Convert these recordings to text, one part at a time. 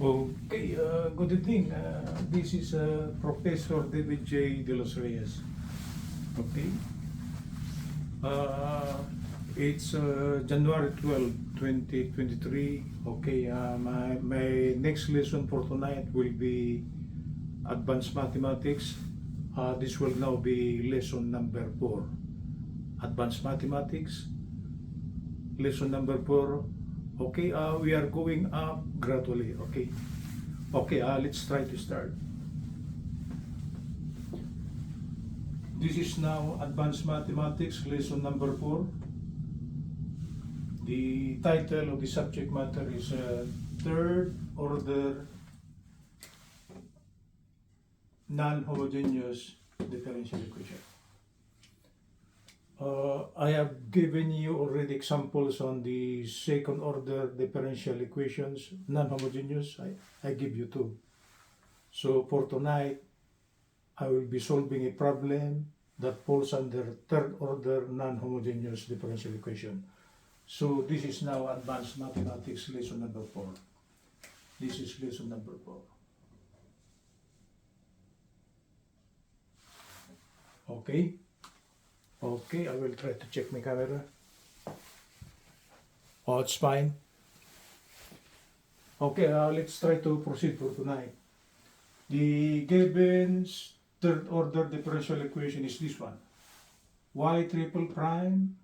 Okay, good evening. This is Professor David J. De Los Reyes. Okay. Uh, it's January 12, 2023. Okay, my next lesson for tonight will be Advanced Mathematics. This will now be lesson number 4. Advanced Mathematics, lesson number 4. Okay, we are going up gradually. Okay. Okay, let's try to start. This is now Advanced Mathematics, lesson number 4. The title of the subject matter is Third Order Non-Homogeneous Differential Equation. I have given you already examples on the second order differential equations, non-homogeneous. I give you 2. So for tonight, I will be solving a problem that falls under third order non-homogeneous differential equation. So this is now Advanced Mathematics lesson number 4. This is lesson number 4. Okay. Okay, I will try to check my camera. Oh, it's fine. Okay, let's try to proceed for tonight. The given third order differential equation is this one. Y triple prime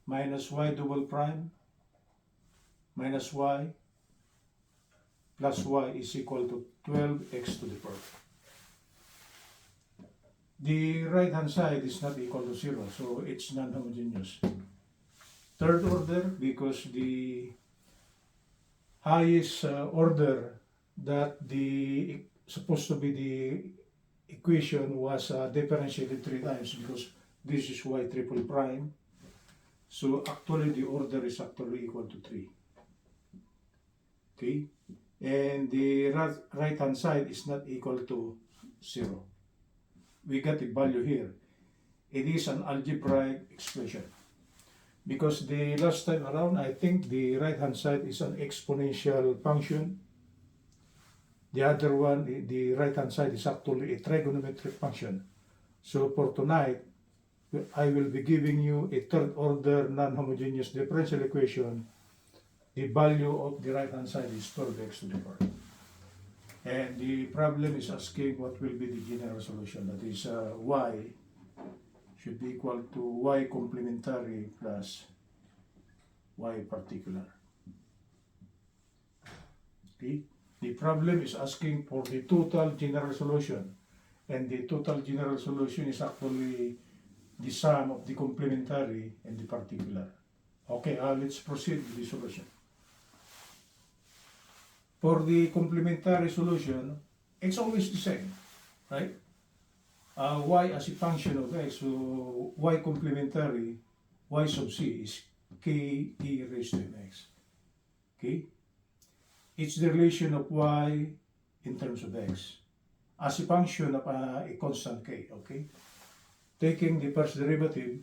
minus y double prime minus y plus y is equal to 12x to the fourth. The right hand side is not equal to 0, so it's non-homogeneous. Third order because the highest order that the supposed to be the equation was differentiated 3 times because this is y triple prime. So actually the order is actually equal to 3. Okay? And the right hand side is not equal to 0. We got a value here. It is an algebraic expression. Because the last time around, I think the right hand side is an exponential function. The other one, the right hand side is actually a trigonometric function. So for tonight, I will be giving you a third order non-homogeneous differential equation. The value of the right hand side is 12x to the fourth. And the problem is asking what will be the general solution. That is y should be equal to y complementary plus y particular. Okay? The problem is asking for the total general solution. And the total general solution is actually the sum of the complementary and the particular. Okay, let's proceed with the solution. For the complementary solution, it's always the same, right? Y as a function of x, so y complementary, y sub c is k e raised to mx. Okay? It's the relation of y in terms of x as a function of a constant k, okay? Taking the first derivative,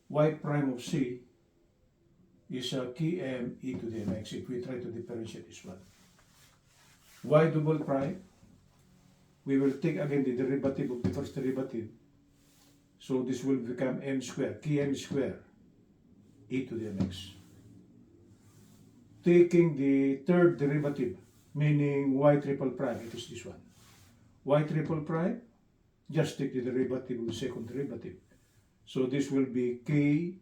y prime of c is km e to the mx if we try to differentiate this one. Y double prime, we will take again the derivative of the first derivative. So this will become m squared, km squared e to the mx. Taking the third derivative, meaning y triple prime, it is this one. Y triple prime, just take the derivative of the second derivative. So this will be k,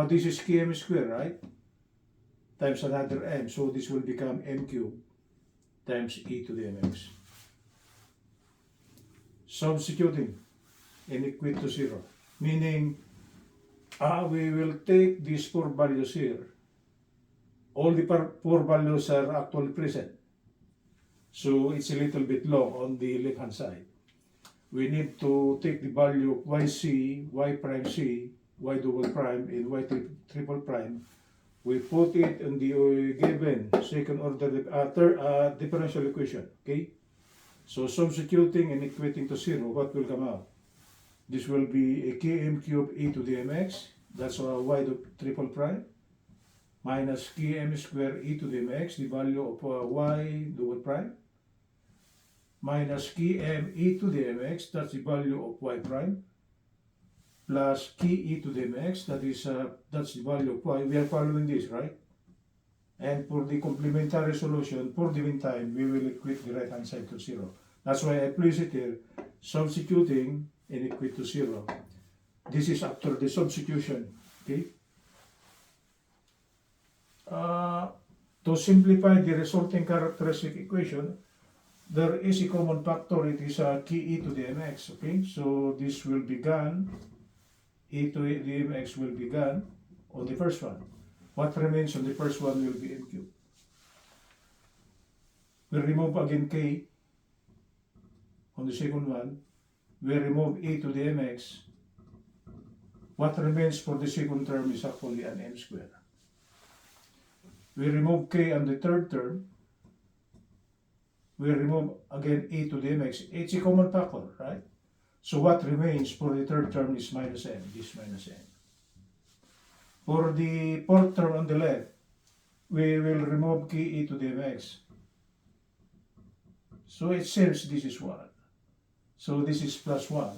this is km squared, right? Times another m, so this will become m cubed times e to the mx. Substituting and equate to 0, meaning we will take these 4 values here. All the 4 values are actually present. So it's a little bit long on the left hand side. We need to take the value of yc, y prime c, y double prime, and y triple prime. We put it in the given second order differential equation. Okay? So substituting and equating to 0, what will come out? This will be a km cubed e to the mx. That's y triple prime. minus km square e to the mx, the value of y double prime, minus km e to the mx, that's the value of y prime, plus k e to the mx, that's the value of y. We are following this, right? And for the complementary solution, for the meantime, we will equate the right hand side to 0. That's why I place it here, substituting and equate to 0. This is after the substitution, okay? To simplify the resulting characteristic equation, there is a common factor, it is k e to the mx, okay? So this will be gone, e to the mx will be gone on the first one. What remains on the first one will be m cubed. We remove again k on the second one. We remove e to the mx. What remains for the second term is actually an m squared. We remove k on the third term. We remove again e to the mx. It's a common factor, right? So what remains for the third term is minus m, this minus m. For the fourth term on the left, we will remove k e to the mx. So it seems this is 1. So this is plus 1.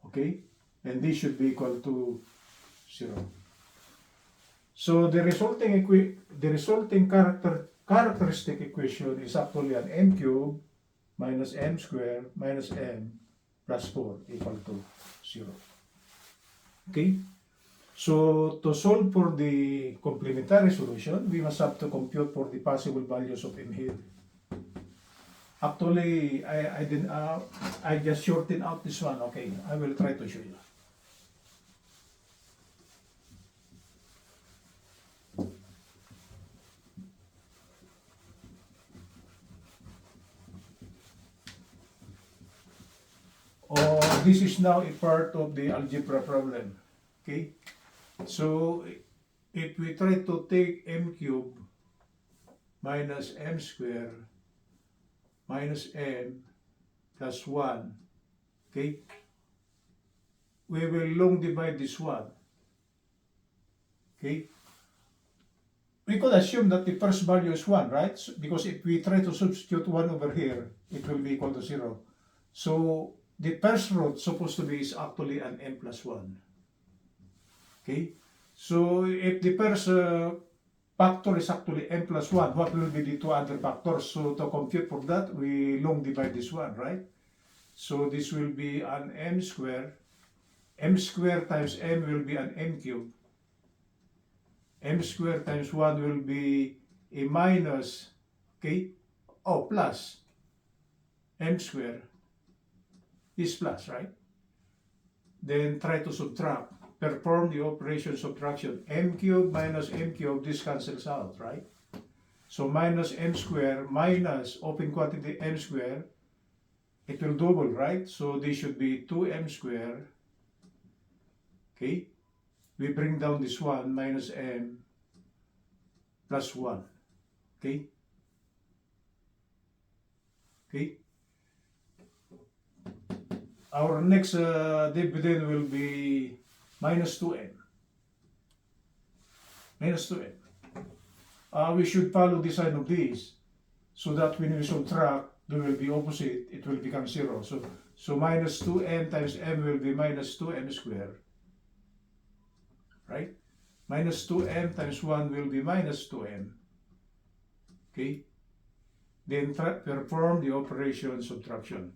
Okay? And this should be equal to 0. So the resulting characteristic equation is actually an m cubed minus m squared minus m plus 4 equal to 0. Okay? So to solve for the complementary solution, we must have to compute for the possible values of m here. Actually, I just shortened out this one. Okay, I will try to show you. This is now a part of the algebra problem. Okay, so if we try to take m cubed minus m squared minus m plus 1, okay, we will long divide this one. Okay, we could assume that the first value is 1, right? So, because if we try to substitute 1 over here, it will be equal to 0. So the first root supposed to be is actually an m plus 1. Okay, so if the first factor is actually m plus 1, what will be the two other factors? So to compute for that, we long divide this one, right? So this will be an m squared. M squared times m will be an m cubed. M squared times 1 will be a minus, okay, plus m squared is plus, right? Then try to subtract. Perform the operation subtraction. M cubed minus m cubed, this cancels out, right? So minus m squared minus open quantity m squared, it will double, right? So this should be 2m squared. Okay? We bring down this one, minus m plus 1. Okay? Okay? Our next dividend will be minus 2m. Minus 2m. We should follow the sign of this so that when we subtract, they will be opposite, it will become 0. So minus 2m times m will be minus 2m squared. Right? Minus 2m times 1 will be minus 2m. Okay? Then perform the operation subtraction.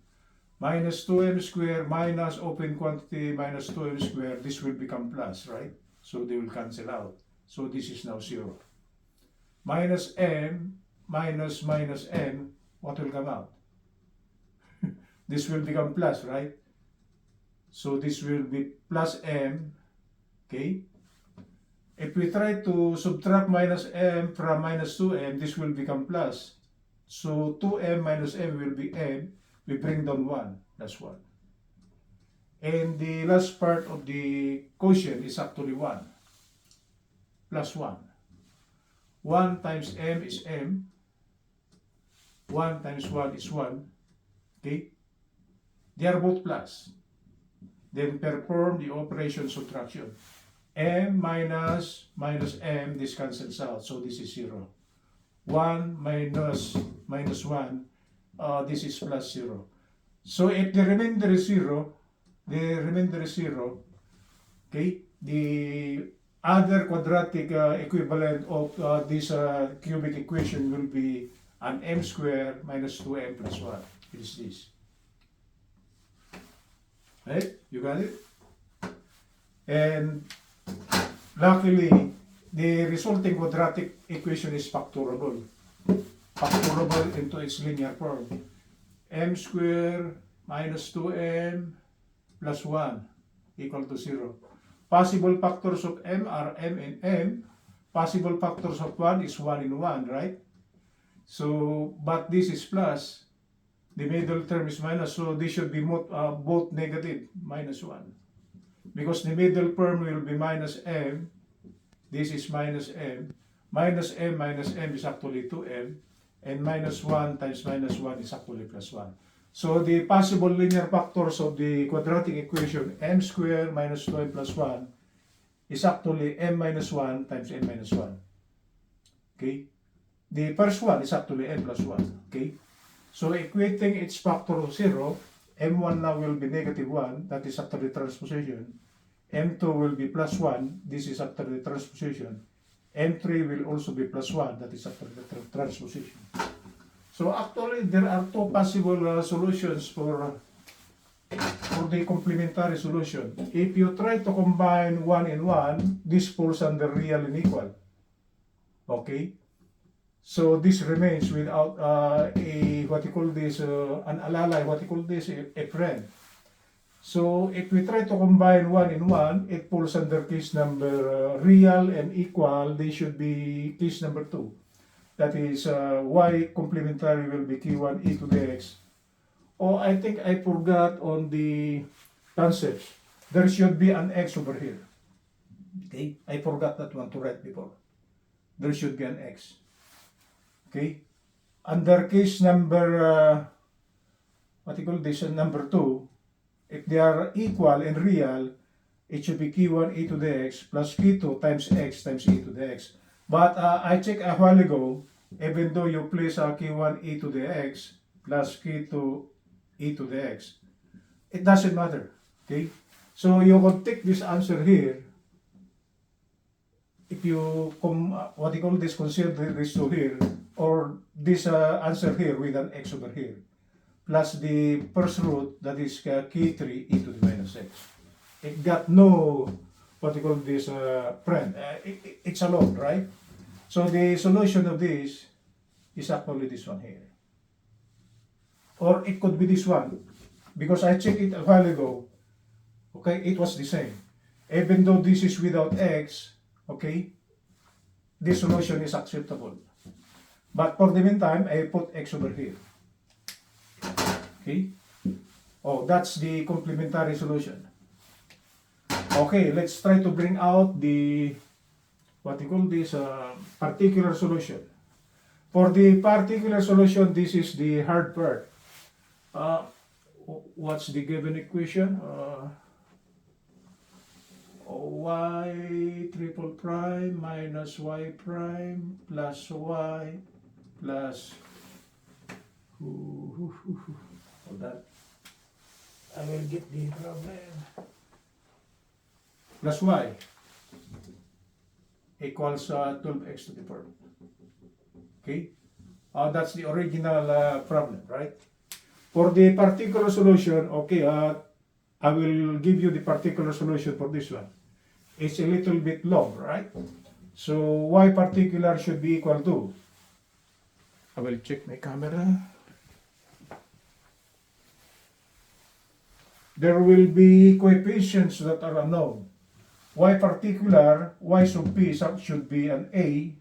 Minus 2m squared minus open quantity minus 2m squared, this will become plus, right? So they will cancel out. So this is now 0. Minus m minus minus m, what will come out? This will become plus, right? So this will be plus m, okay? If we try to subtract minus m from minus 2m, this will become plus. So 2m minus m will be m. We bring down 1, that's 1. And the last part of the quotient is actually 1. Plus 1. 1 times m is m. 1 times 1 is 1. Okay? They are both plus. Then perform the operation subtraction. m minus m, this cancels out, so this is 0. 1 minus 1, this is plus 0. So if the remainder is 0, okay, the other quadratic equivalent of this cubic equation will be an m squared minus 2m plus 1. It is this. Right? You got it? And luckily, the resulting quadratic equation is factorable. Factorable into its linear form. M squared minus 2m plus 1 equal to 0. Possible factors of m are m and m. Possible factors of 1 is 1 and 1, right? So, but this is plus. The middle term is minus, so this should be both negative, minus 1. Because the middle term will be minus m. This is minus m. Minus m is actually 2m. And minus 1 times minus 1 is actually plus 1. So the possible linear factors of the quadratic equation m squared minus 2m plus 1 is actually m minus 1 times m minus 1. Okay? The first one is actually m plus 1. Okay? So equating its factor of 0, m1 now will be negative 1, that is after the transposition. m2 will be plus 1, this is after the transposition. m3 will also be plus 1, that is after the transposition. So actually, there are two possible solutions for the complementary solution. If you try to combine 1 and 1, this falls under real and equal. Okay? So this remains without an alalay, a friend. So if we try to combine 1 and 1, it falls under case number real and equal. They should be case number 2. That is, y complementary will be q1 e to the x. Oh, I think I forgot on the concepts. There should be an x over here. Okay, I forgot that one to write before. There should be an x. Okay, under case number, number 2, if they are equal and real, it should be q1 e to the x plus q2 times x times e to the x. But I checked a while ago, even though you place q1 e to the x plus q2 e to the x, it doesn't matter. Okay? So you could take this answer here. If you consider this to here, or this answer here with an x over here, plus the first root, that is q3 e to the minus x. It got no, friend. It's alone, right? So the solution of this is actually this one here. Or it could be this one, because I checked it a while ago. Okay, it was the same. Even though this is without x, okay, this solution is acceptable. But for the meantime, I put x over here. Okay? Oh, that's the complementary solution. Okay, let's try to bring out the particular solution. For the particular solution, this is the hard part. What's the given equation? Y triple prime minus y prime plus y plus hold on. I will get the problem. Plus y equals 12x to the fourth. Okay? That's the original problem, right? For the particular solution, okay, I will give you the particular solution for this one. It's a little bit long, right? So y particular should be equal to, I will check my camera. There will be coefficients that are unknown. Y particular, y sub p should be an a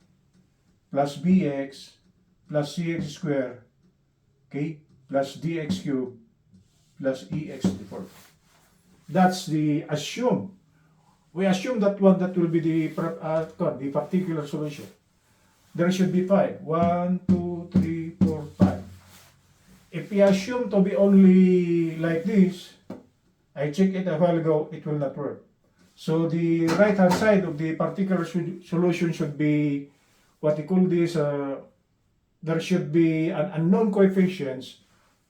plus bx plus cx squared, okay, plus dx cubed plus ex to the fourth. That's the assume. We assume that one that will be the particular solution. There should be 5. 1, 2, 3, 4, 5. If we assume to be only like this, I checked it a while ago, it will not work. So the right hand side of the particular solution should be what we call this, there should be an unknown coefficients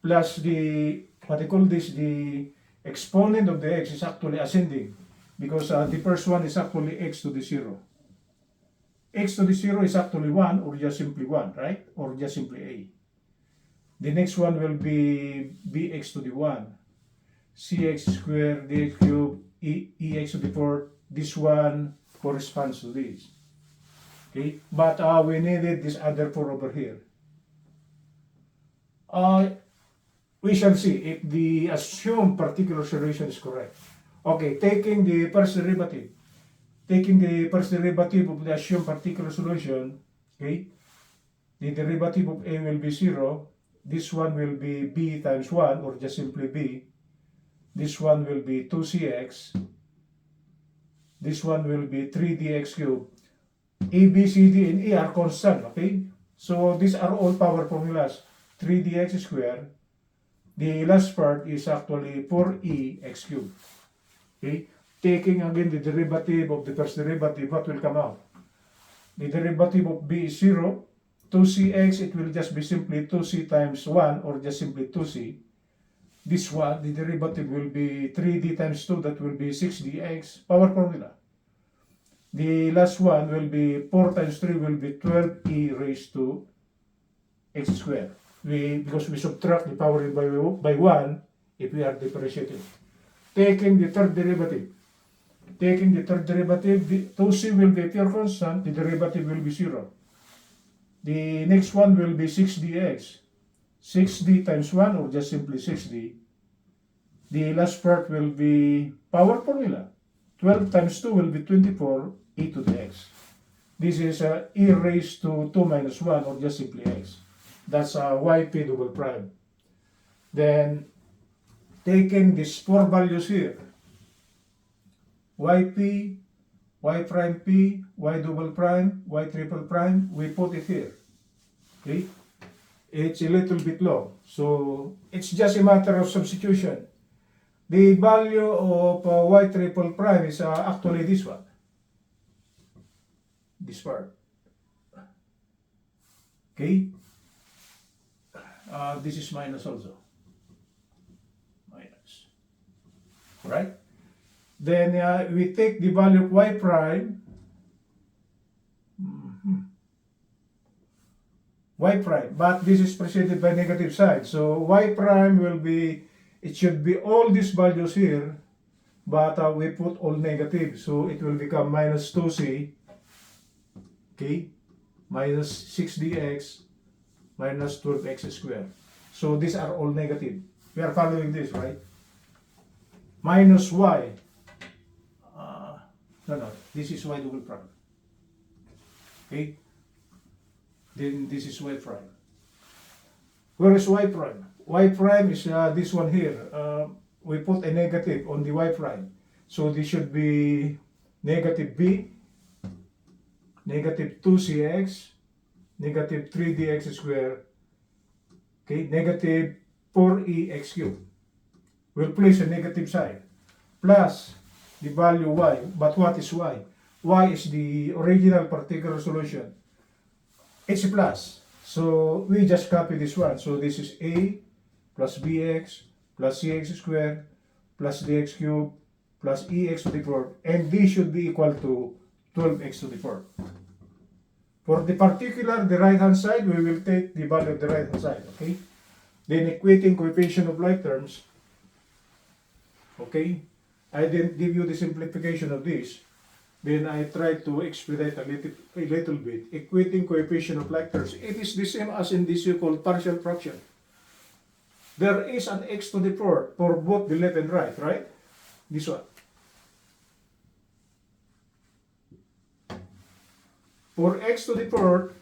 plus the, what we call this, the exponent of the x is actually ascending because the first one is actually x to the 0. X to the 0 is actually 1 or just simply 1, right? Or just simply a. The next one will be bx to the 1, cx squared, dx cubed, ex to the 4. This one corresponds to this. Okay, but we needed this other 4 over here. We shall see if the assumed particular solution is correct. Okay, taking the first derivative of the assumed particular solution, okay, the derivative of a will be 0. This one will be b times 1 or just simply b. This one will be 2cx. This one will be 3dx cubed. A, B, C, D, and E are constant, okay? So these are all power formulas. 3dx squared. The last part is actually 4ex cubed. Okay? Taking again the derivative of the first derivative, what will come out? The derivative of b is 0. 2cx, it will just be simply 2c times 1 or just simply 2c. This one, the derivative will be 3d times 2, that will be 6dx, power formula. The last one will be 4 times 3 will be 12e raised to x squared. Because we subtract the power by 1 if we are differentiating. Taking the third derivative, the 2c will be pure constant, the derivative will be 0. The next one will be 6dx. 6d times 1 or just simply 6d. The last part will be power formula. 12 times 2 will be 24, e to the x. This is e raised to 2 minus 1 or just simply x. That's yp double prime. Then taking these 4 values here, yp, y prime p, y double prime, y triple prime, we put it here. Okay? It's a little bit long, so it's just a matter of substitution. The value of y triple prime is actually this one. This part. Okay? This is minus also. Minus. Right? Then we take the value of y prime. Y prime, but this is preceded by negative sign. So y prime will be, it should be all these values here, but we put all negative. So it will become minus 2c, okay, minus 6dx, minus 12x squared. So these are all negative. We are following this, right? Minus y. No, this is y double prime. Okay? Then this is y prime. Where is y prime? Y prime is this one here. We put a negative on the y prime. So this should be negative b, negative 2cx, negative 3dx squared, okay, negative 4ex cubed. We'll place a negative sign. Plus the value y. But what is y? Y is the original particular solution. It's a plus. So we just copy this one. So this is a plus bx plus cx squared plus dx cubed plus ex to the 4th. And this should be equal to 12x to the 4th. For the particular, the right hand side, we will take the value of the right hand side. Okay? Then equating coefficient of like terms. Okay? I didn't give you the simplification of this. Then I try to expedite a little bit. Equating coefficient of like terms. It is the same as in this so-called partial fraction. There is an x to the 4th for both the left and right, right? This one. For x to the 4th,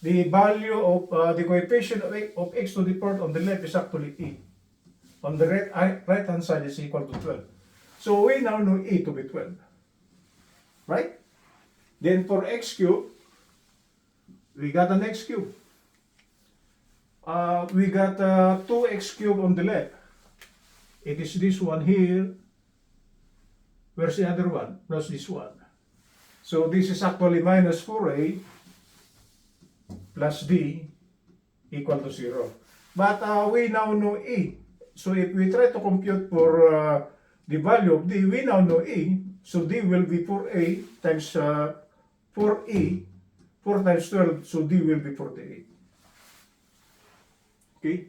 the value of the coefficient of x to the 4th on the left is actually e. On the right hand side is equal to 12. So we now know e to be 12. Right? Then for x cubed, we got an x cubed. We got 2x cubed on the left. It is this one here. Where's the other one? Plus this one. So this is actually minus 4a plus d equal to 0. But we now know e. So if we try to compute for the value of d, we now know e. So d will be 4a times 4e, 4 times 12, so d will be 48. Okay?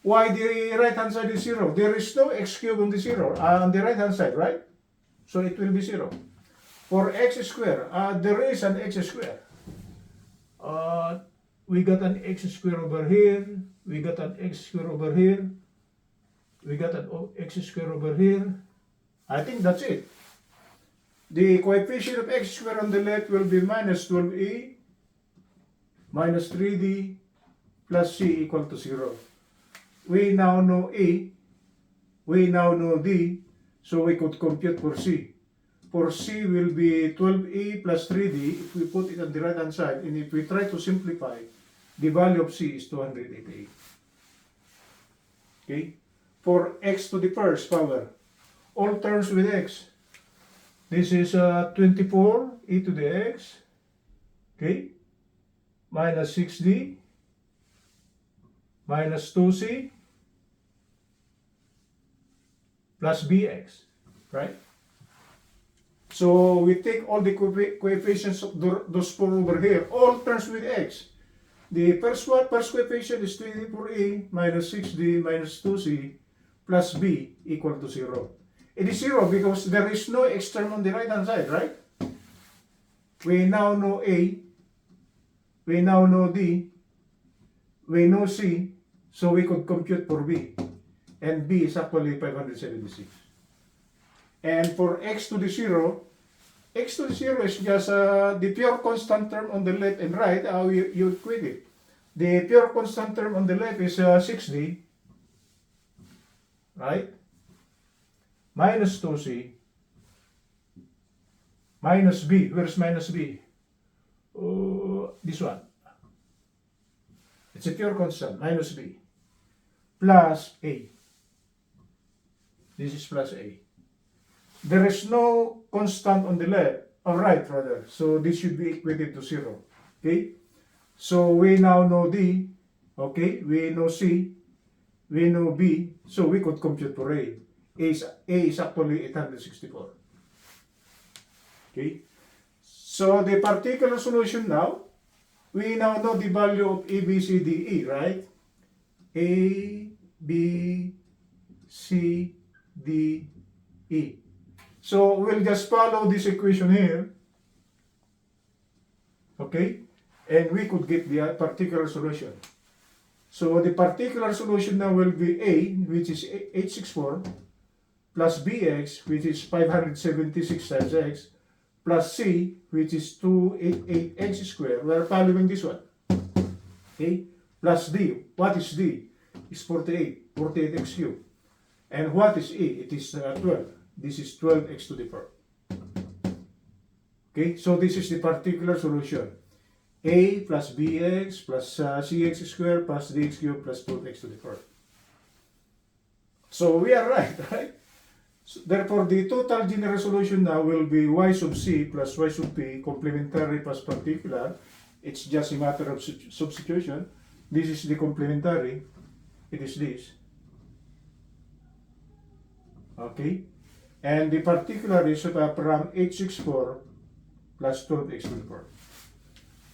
Why the right hand side is 0? There is no x cubed on the 0, on the right hand side, right? So it will be 0. For x square, there is an x square. We got an x square over here, we got an x square over here, we got an x square over here. I think that's it. The coefficient of x squared on the left will be minus 12e minus 3d plus c equal to 0. We now know e, we now know d, so we could compute for c. For c will be 12e plus 3d if we put it on the right hand side, and if we try to simplify, the value of c is 288. Okay? For x to the first power, all terms with x. This is 24 e to the x, okay, minus 6d, minus 2c, plus bx, right? So we take all the coefficients of those four over here, all terms with x. The first coefficient is 24e minus 6d minus 2c plus b equal to 0. It is 0 because there is no x term on the right hand side, right? We now know a, we now know d, we know c, so we could compute for b. And b is actually 576. And for x to the 0, x to the 0 is just the pure constant term on the left and right, you equate it. The pure constant term on the left is 6d, right? Minus 2c, minus b. Where's minus b? This one. It's a pure constant, minus b. Plus a. This is plus a. There is no constant on the left, or right rather, so this should be equated to 0. Okay? So we now know d, okay? We know c, we know b, so we could compute for a. A is actually 864. Okay? So the particular solution now, we now know the value of A, B, C, D, E, right? A, B, C, D, E. So we'll just follow this equation here. Okay? And we could get the particular solution. So the particular solution now will be A, which is 864, plus bx, which is 576 times x, plus c, which is 288x squared. We are following this one. Okay? Plus d. What is d? It's 48. 48x cubed. And what is e? It is 12. This is 12x to the 4. Okay? So this is the particular solution. A plus bx plus cx squared plus dx cubed plus 12x to the 4. So we are right, right? So therefore, the total general solution now will be y sub c plus y sub p, complementary plus particular. It's just a matter of substitution. This is the complementary. It is this. Okay? And the particular is from 864 plus 12x to the 4.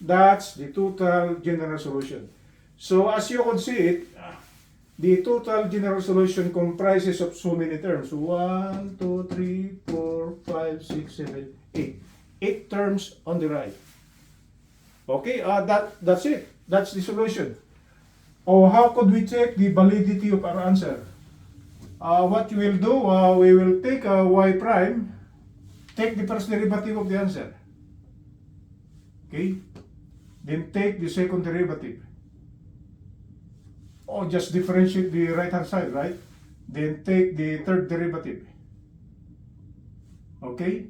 That's the total general solution. So as you can see it, the total general solution comprises of so many terms. 1, 2, 3, 4, 5, 6, 7, 8. 8 terms on the right. Okay, that's it. That's the solution. Oh, how could we check the validity of our answer? What we will do, we will take y prime, take the first derivative of the answer. Okay, then take the second derivative. Oh, just differentiate the right hand side, right? Then take the third derivative. Okay?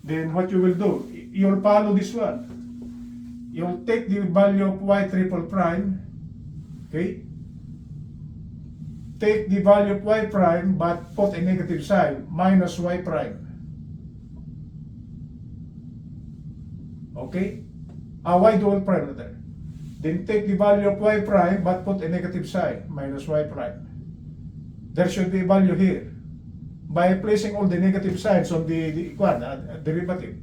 Then what you will do, you'll follow this one. You'll take the value of y triple prime, okay? take the value of y prime but put a negative sign, minus y prime. Okay? Y dual prime there. Then take the value of y prime but put a negative sign, minus y prime. There should be a value here. By placing all the negative signs on the derivative,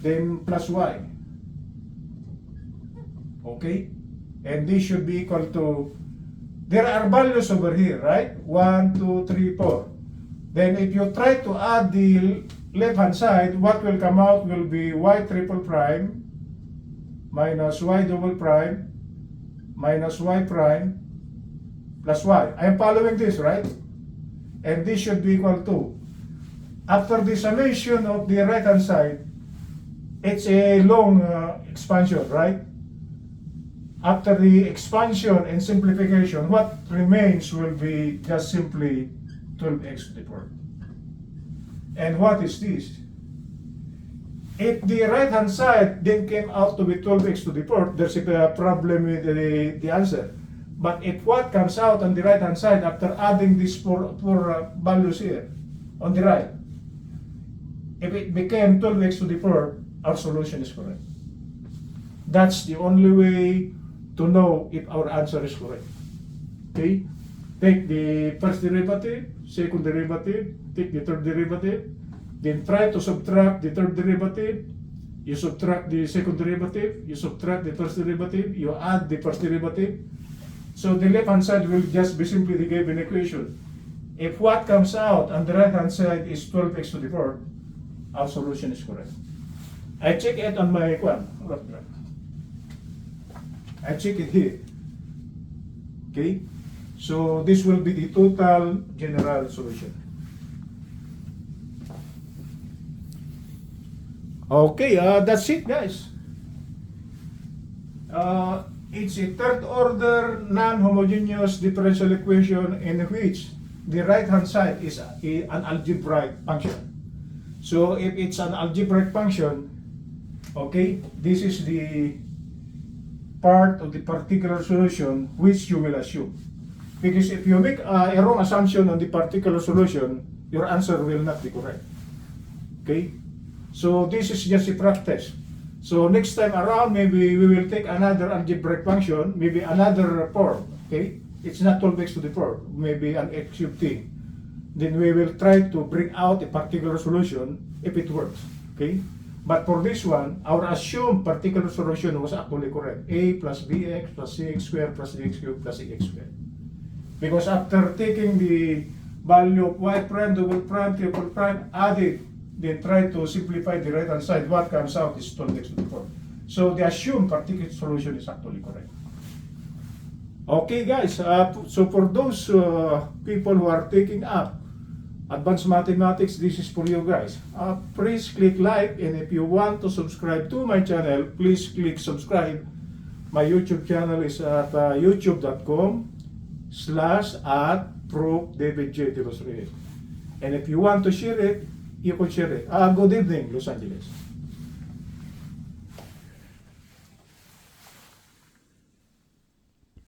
then plus y. Okay? And this should be equal to, there are values over here, right? 1, 2, 3, 4. Then if you try to add the left hand side, what will come out will be y triple prime minus y double prime minus y prime plus y. I am following this, right? And this should be equal to, after the summation of the right hand side, it's a long expansion, right? After the expansion and simplification, what remains will be just simply 12x to the fourth. And what is this? If the right hand side then came out to be 12x to the fourth, there's a problem with the answer. But if what comes out on the right hand side after adding these four values here on the right, if it became 12x to the fourth, our solution is correct. That's the only way to know if our answer is correct. Okay? Take the first derivative, second derivative, take the third derivative, then try to subtract the third derivative, you subtract the second derivative, you subtract the first derivative, you add the first derivative. So the left hand side will just be simply the given equation. If what comes out on the right hand side is 12x to the fourth, our solution is correct. I check it on my equation. I check it here. Okay? So this will be the total general solution. Okay, that's it, guys. It's a third order non-homogeneous differential equation in which the right hand side is an algebraic function. So if it's an algebraic function, okay, this is the part of the particular solution which you will assume. Because if you make a wrong assumption on the particular solution, your answer will not be correct. Okay? So this is just a practice. So next time around, maybe we will take another algebraic function, maybe another form. Okay? It's not 12x to the fourth, maybe an x cubed t. Then we will try to bring out a particular solution if it works. Okay? But for this one, our assumed particular solution was actually correct. A plus bx plus cx squared plus dx cubed plus ax squared. Because after taking the value of y prime, double prime, triple prime, add it, then try to simplify the right hand side, what comes out is 12x to the fourth. So the assumed particular solution is actually correct. Okay guys, so for those people who are taking up advanced mathematics, this is for you guys. Please click like, and if you want to subscribe to my channel, please click subscribe. My YouTube channel is at youtube.com/@ProofDavidJ. And if you want to share it, you can share it. Good evening, Los Angeles.